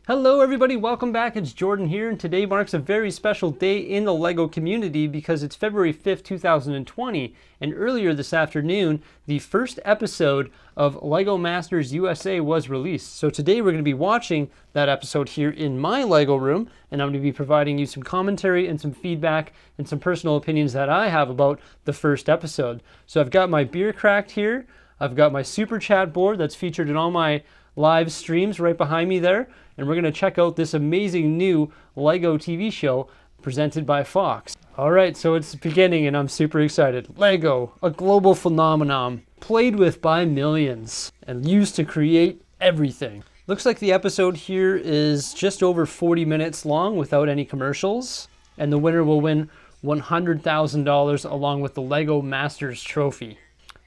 Hello everybody, welcome back. It's Jordan here, and today marks a very special day in the LEGO community because it's February 5th, 2020, and earlier this afternoon, the first episode of LEGO Masters USA was released. So today we're going to be watching that episode here in my LEGO room, and I'm going to be providing you some commentary and some feedback and some personal opinions that I have about the first episode. So I've got my beer cracked here, I've got my super chat board that's featured in all my live streams right behind me there, and we're going to check out this amazing new LEGO TV show presented by Fox. Alright, so it's beginning and I'm super excited. LEGO, a global phenomenon, played with by millions and used to create everything. Looks like the episode here is just over 40 minutes long without any commercials, and the winner will win $100,000 along with the LEGO Masters trophy.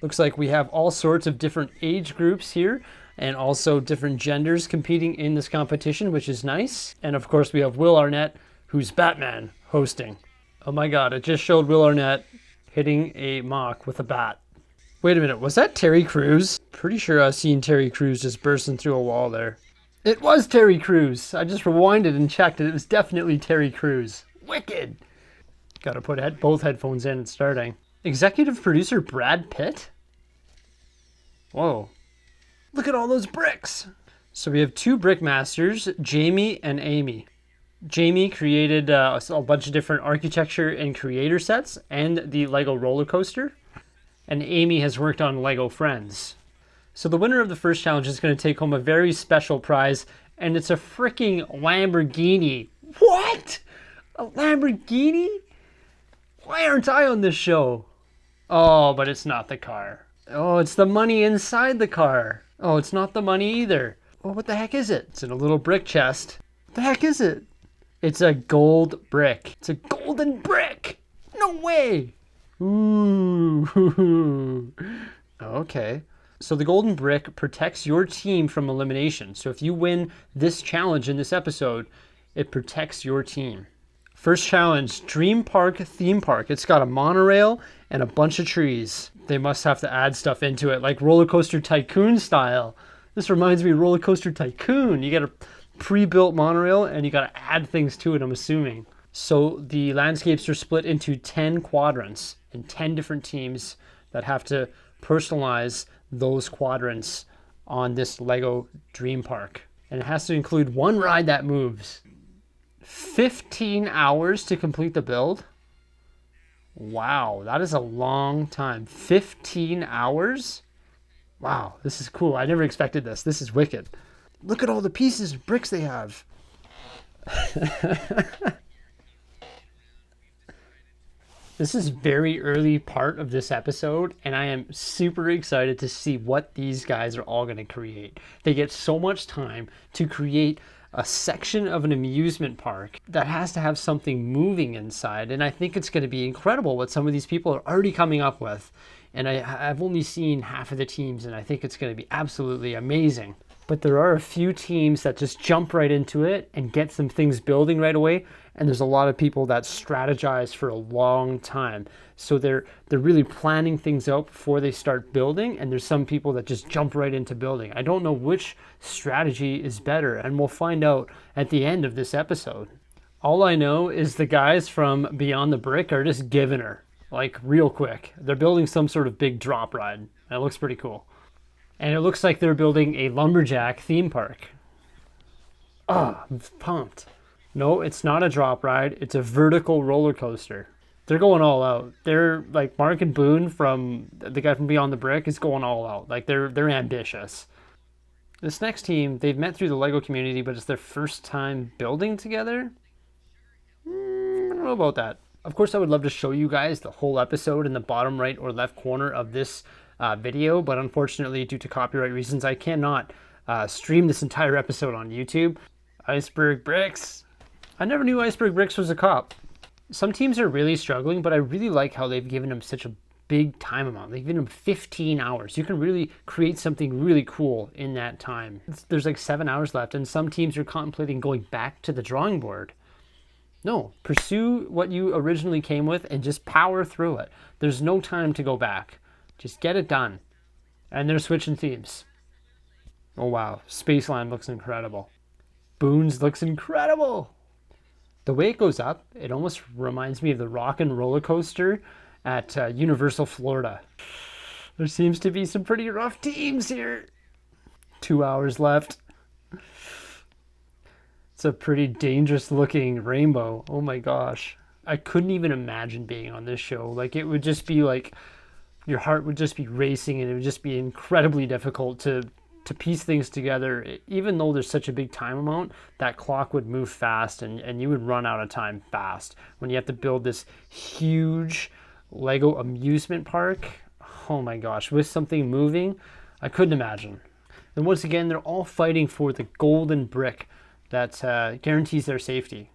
Looks like we have all sorts of different age groups here, and also different genders competing in this competition, which is nice. And of course we have Will Arnett, who's Batman, hosting. Oh my god, it just showed Will Arnett hitting a mock with a bat. Wait a minute, was that Terry Crews? Pretty sure I've seen Terry Crews just bursting through a wall there. It was Terry Crews! I just rewinded and checked it. It was definitely Terry Crews. Wicked! Gotta put both headphones in and starting. Executive producer Brad Pitt? Whoa. Look at all those bricks. So we have two brick masters, Jamie and Amy. Jamie created a bunch of different architecture and creator sets and the LEGO roller coaster. And Amy has worked on LEGO Friends. So the winner of the first challenge is going to take home a very special prize, and it's a freaking Lamborghini. What? A Lamborghini? Why aren't I on this show? Oh, but it's not the car. Oh, it's the money inside the car. Oh, it's not the money either. Oh, what the heck is it? It's in a little brick chest. What the heck is it? It's a gold brick. It's a golden brick. No way. Ooh. Okay. So the golden brick protects your team from elimination. So if you win this challenge in this episode, it protects your team. First challenge, Dream Park theme park. It's got a monorail and a bunch of trees. They must have to add stuff into it, like Roller Coaster Tycoon style. This reminds me of Roller Coaster Tycoon. You get a pre-built monorail and you got to add things to it, I'm assuming. So the landscapes are split into 10 quadrants and 10 different teams that have to personalize those quadrants on this LEGO Dream Park. And it has to include one ride that moves. 15 hours to complete the build? Wow, that is a long time. 15 hours? Wow, this is cool. I never expected this. This is wicked. Look at all the pieces and bricks they have. This is very early part of this episode, and I am super excited to see what these guys are all going to create. They get so much time to create a section of an amusement park that has to have something moving inside, and I think it's going to be incredible what some of these people are already coming up with. And I've only seen half of the teams, and I think it's going to be absolutely amazing. But there are a few teams that just jump right into it and get some things building right away, and there's a lot of people that strategize for a long time. So they're really planning things out before they start building, and there's some people that just jump right into building. I don't know which strategy is better, and we'll find out at the end of this episode. All I know is the guys from Beyond the Brick are just giving her, like real quick. They're building some sort of big drop ride, and it looks pretty cool. And it looks like they're building a lumberjack theme park. Oh, I'm pumped. No, it's not a drop ride. It's a vertical roller coaster. They're going all out. They're like Mark and Boone from the guy from Beyond the Brick is going all out. Like they're ambitious. This next team, they've met through the LEGO community, but it's their first time building together. I don't know about that. Of course, I would love to show you guys the whole episode in the bottom right or left corner of this video, but unfortunately, due to copyright reasons, I cannot stream this entire episode on YouTube. Iceberg Bricks. I never knew Iceberg Bricks was a cop. Some teams are really struggling, but I really like how they've given him such a big time amount. They've given him 15 hours. You can really create something really cool in that time. There's like 7 hours left, and some teams are contemplating going back to the drawing board. No, pursue what you originally came with and just power through it. There's no time to go back. Just get it done. And they're switching themes. Oh wow, Spaceland looks incredible. Boone's looks incredible. The way it goes up, it almost reminds me of the rock and roller coaster at Universal Florida. There seems to be some pretty rough teams here. 2 hours left. It's a pretty dangerous looking rainbow. Oh my gosh. I couldn't even imagine being on this show. Like, it would just be like, your heart would just be racing and it would just be incredibly difficult to piece things together. Even though there's such a big time amount, that clock would move fast and you would run out of time fast when you have to build this huge Lego amusement park. Oh my gosh, with something moving, I couldn't imagine. And once again, they're all fighting for the golden brick that guarantees their safety.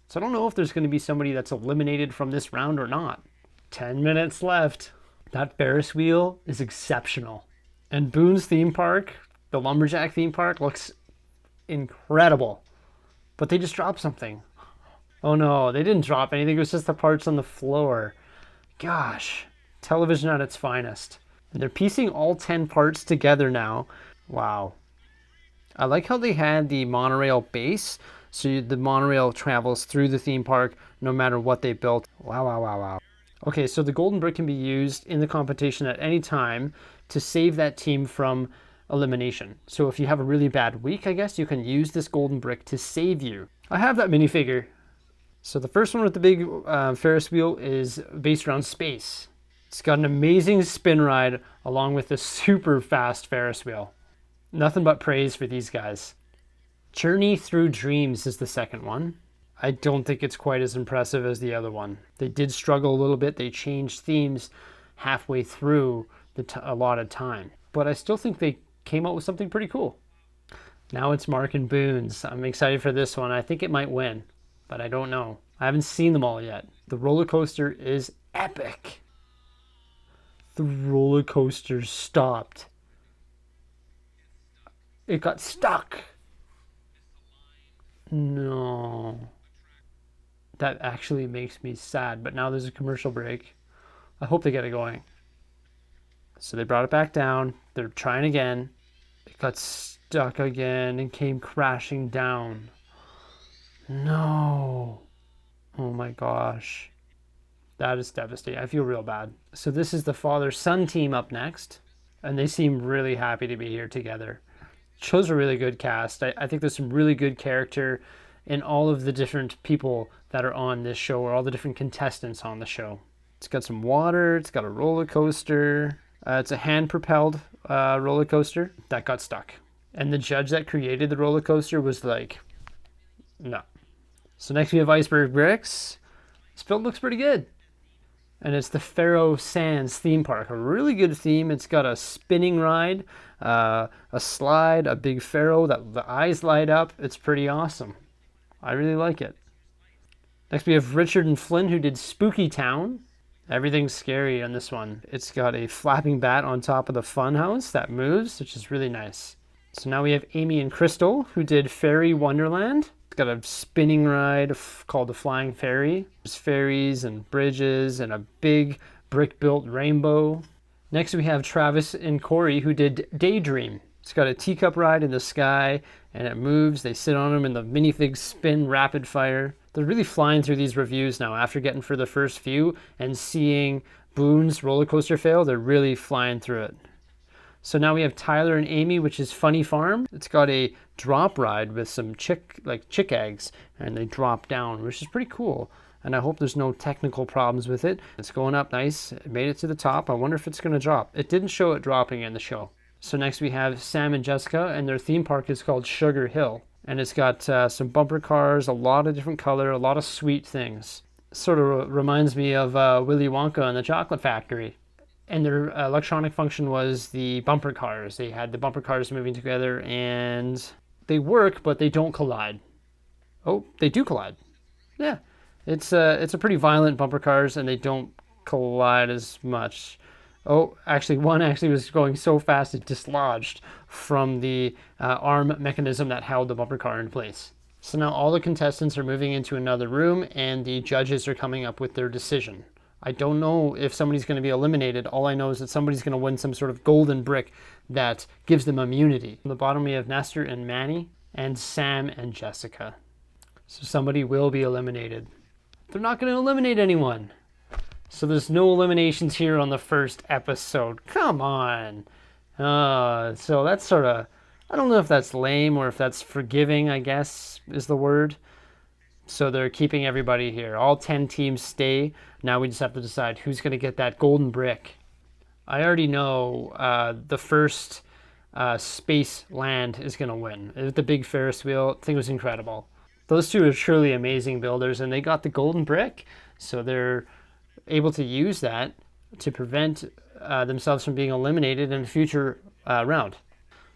So I don't know if there's going to be somebody that's eliminated from this round or not. 10 minutes left. That Ferris wheel is exceptional. And Boone's theme park, the Lumberjack theme park, looks incredible. But they just dropped something. Oh no, they didn't drop anything. It was just the parts on the floor. Gosh, television at its finest. And they're piecing all 10 parts together now. Wow. I like how they had the monorail base, so the monorail travels through the theme park no matter what they built. Wow, wow, wow, wow. Okay, so the golden brick can be used in the competition at any time to save that team from elimination. So if you have a really bad week, I guess, you can use this golden brick to save you. I have that minifigure. So the first one with the big Ferris wheel is based around space. It's got an amazing spin ride along with a super fast Ferris wheel. Nothing but praise for these guys. Journey Through Dreams is the second one. I don't think it's quite as impressive as the other one. They did struggle a little bit. They changed themes halfway through the allotted time. But I still think they came out with something pretty cool. Now it's Mark and Boone's. I'm excited for this one. I think it might win, but I don't know. I haven't seen them all yet. The roller coaster is epic. The roller coaster stopped. It got stuck. No. That actually makes me sad, but now there's a commercial break. I hope they get it going. So they brought it back down. They're trying again. It got stuck again and came crashing down. No. Oh my gosh. That is devastating. I feel real bad. So this is the father-son team up next, and they seem really happy to be here together. Chose a really good cast. I think there's some really good character in all of the different people that are on this show, or all the different contestants on the show. It's got some water. It's got a roller coaster. It's a hand-propelled roller coaster that got stuck. And the judge that created the roller coaster was like, no. So next we have Iceberg Bricks. This build looks pretty good. And it's the Faro Sands theme park. A really good theme. It's got a spinning ride, a slide, a big Faro that the eyes light up. It's pretty awesome. I really like it. Next we have Richard and Flynn, who did Spooky Town. Everything's scary on this one. It's got a flapping bat on top of the fun house that moves, which is really nice. So now we have Amy and Crystal, who did Fairy Wonderland. It's got a spinning ride called the Flying Fairy. There's ferries and bridges and a big brick-built rainbow. Next we have Travis and Corey, who did Daydream. It's got a teacup ride in the sky and it moves. They sit on them and the minifigs spin rapid fire. They're really flying through these reviews now. After getting for the first few and seeing Boone's roller coaster fail, they're really flying through it. So now we have Tyler and Amy, which is Funny Farm. It's got a drop ride with some chick eggs, and they drop down, which is pretty cool. And I hope there's no technical problems with it. It's going up nice. It made it to the top. I wonder if it's going to drop. It didn't show it dropping in the show. So next we have Sam and Jessica, and their theme park is called Sugar Hill. And it's got some bumper cars, a lot of different color, a lot of sweet things. Sort of reminds me of Willy Wonka and the Chocolate Factory. And their electronic function was the bumper cars. They had the bumper cars moving together, and they work, but they don't collide. Oh, they do collide. Yeah, it's a pretty violent bumper cars, and they don't collide as much. Oh, actually, one actually was going so fast it dislodged from the arm mechanism that held the bumper car in place. So now all the contestants are moving into another room, and the judges are coming up with their decision. I don't know if somebody's going to be eliminated. All I know is that somebody's going to win some sort of golden brick that gives them immunity. On the bottom we have Nestor and Manny. and Sam and Jessica. So somebody will be eliminated. They're not going to eliminate anyone. So there's no eliminations here on the first episode. Come on. So that's sort of, I don't know if that's lame or if that's forgiving, I guess is the word. So they're keeping everybody here. All 10 teams stay. Now we just have to decide who's going to get that golden brick. I already know the first space land is going to win. The big Ferris wheel, I think it was incredible. Those two are truly amazing builders, and they got the golden brick. So they're able to use that to prevent themselves from being eliminated in a future round.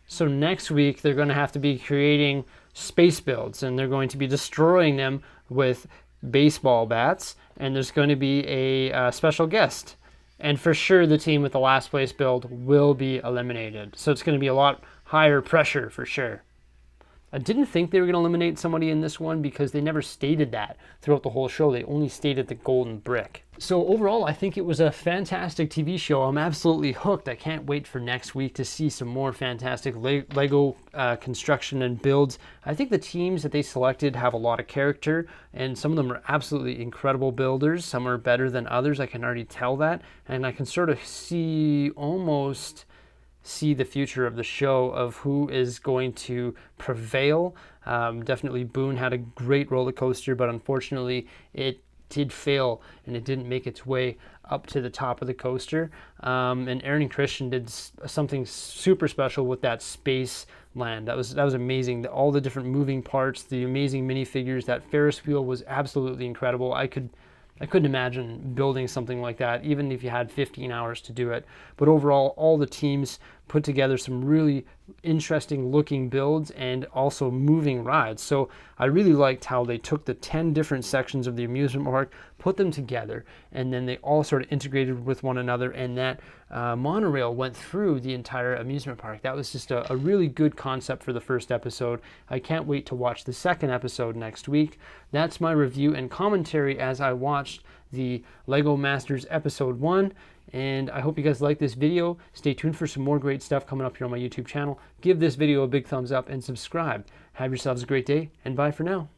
So next week, they're going to have to be creating space builds, and they're going to be destroying them with baseball bats, and there's going to be a special guest. And for sure, the team with the last place build will be eliminated. So it's going to be a lot higher pressure for sure. I didn't think they were going to eliminate somebody in this one because they never stated that throughout the whole show. They only stated the golden brick. So overall, I think it was a fantastic TV show. I'm absolutely hooked. I can't wait for next week to see some more fantastic Lego construction and builds. I think the teams that they selected have a lot of character, and some of them are absolutely incredible builders. Some are better than others. I can already tell that. And I can sort of almost see the future of the show of who is going to prevail. Definitely Boone had a great roller coaster, but unfortunately it did fail and it didn't make its way up to the top of the coaster. And Aaron and Christian did something super special with that space land. That was amazing. All the different moving parts, the amazing minifigures, that Ferris wheel was absolutely incredible. I couldn't imagine building something like that, even if you had 15 hours to do it. But overall, all the teams put together some really interesting looking builds and also moving rides. So I really liked how they took the 10 different sections of the amusement park, put them together, and then they all sort of integrated with one another, and that monorail went through the entire amusement park. That was just a really good concept for the first episode. I can't wait to watch the second episode next week. That's my review and commentary as I watched the Lego Masters episode 1. And I hope you guys like this video. Stay tuned for some more great stuff coming up here on my YouTube channel. Give this video a big thumbs up and subscribe. Have yourselves a great day, and bye for now.